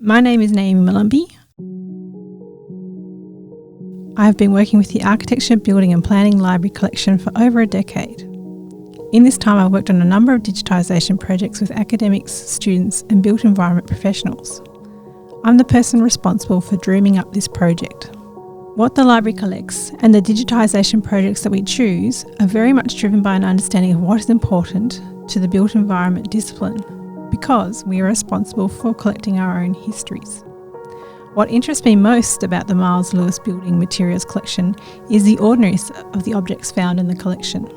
My name is Naomi Mullumby. I have been working with the Architecture, Building and Planning Library collection for over a decade. In this time, I've worked on a number of digitisation projects with academics, students and built environment professionals. I'm the person responsible for dreaming up this project. What the library collects and the digitisation projects that we choose are very much driven by an understanding of what is important to the built environment discipline, because we are responsible for collecting our own histories. What interests me most about the Miles Lewis Building Materials Collection is the ordinariness of the objects found in the collection.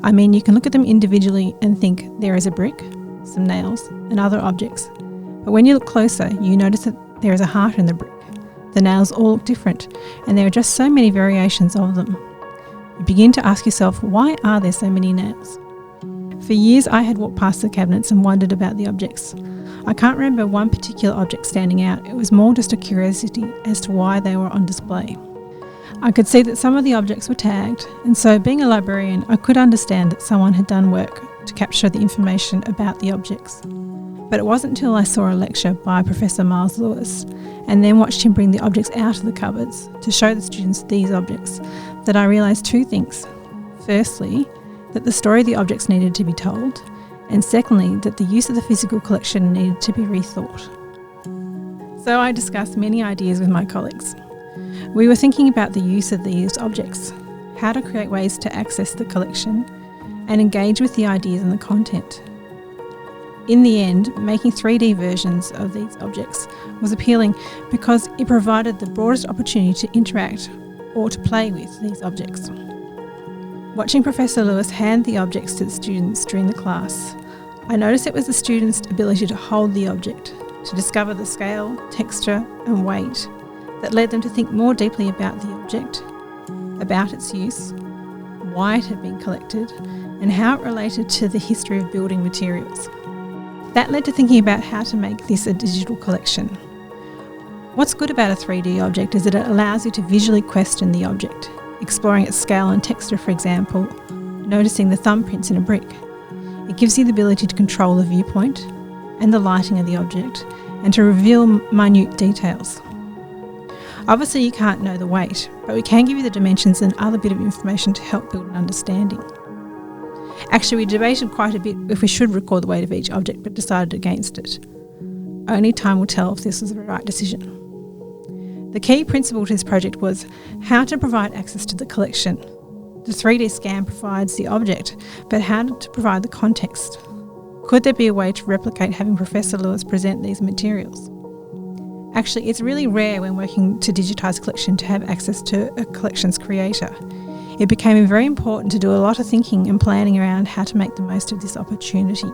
I mean, you can look at them individually and think there is a brick, some nails and other objects. But when you look closer, you notice that there is a heart in the brick. The nails all look different and there are just so many variations of them. You begin to ask yourself, why are there so many nails? For years I had walked past the cabinets and wondered about the objects. I can't remember one particular object standing out. It was more just a curiosity as to why they were on display. I could see that some of the objects were tagged, and so being a librarian, I could understand that someone had done work to capture the information about the objects. But it wasn't until I saw a lecture by Professor Miles Lewis and then watched him bring the objects out of the cupboards to show the students these objects that I realised two things. Firstly, that the story of the objects needed to be told, and secondly, that the use of the physical collection needed to be rethought. So I discussed many ideas with my colleagues. We were thinking about the use of these objects, how to create ways to access the collection, and engage with the ideas and the content. In the end, making 3D versions of these objects was appealing because it provided the broadest opportunity to interact or to play with these objects. Watching Professor Lewis hand the objects to the students during the class, I noticed it was the students' ability to hold the object, to discover the scale, texture and weight that led them to think more deeply about the object, about its use, why it had been collected and how it related to the history of building materials. That led to thinking about how to make this a digital collection. What's good about a 3D object is that it allows you to visually question the object, exploring its scale and texture, for example, noticing the thumbprints in a brick. It gives you the ability to control the viewpoint and the lighting of the object and to reveal minute details. Obviously you can't know the weight, but we can give you the dimensions and other bit of information to help build an understanding. Actually, we debated quite a bit if we should record the weight of each object, but decided against it. Only time will tell if this was the right decision. The key principle to this project was how to provide access to the collection. The 3D scan provides the object, but how to provide the context. Could there be a way to replicate having Professor Lewis present these materials? Actually, it's really rare when working to digitise a collection to have access to a collection's creator. It became very important to do a lot of thinking and planning around how to make the most of this opportunity.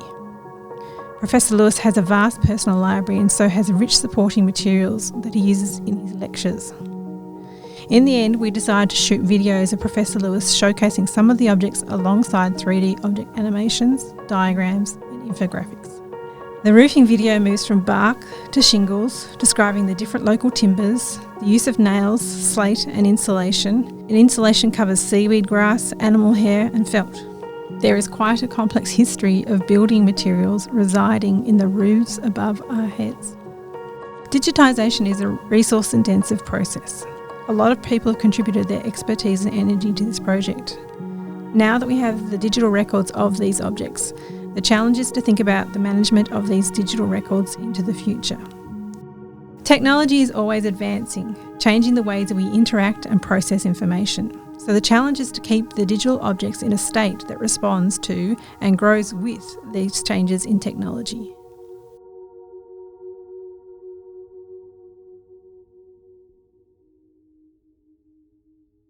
Professor Lewis has a vast personal library and so has rich supporting materials that he uses in his lectures. In the end, we decided to shoot videos of Professor Lewis showcasing some of the objects alongside 3D object animations, diagrams and infographics. The roofing video moves from bark to shingles, describing the different local timbers, the use of nails, slate and insulation. And insulation covers seaweed grass, animal hair and felt. There is quite a complex history of building materials residing in the roofs above our heads. Digitisation is a resource-intensive process. A lot of people have contributed their expertise and energy to this project. Now that we have the digital records of these objects, the challenge is to think about the management of these digital records into the future. Technology is always advancing, changing the ways that we interact and process information. So the challenge is to keep the digital objects in a state that responds to and grows with these changes in technology.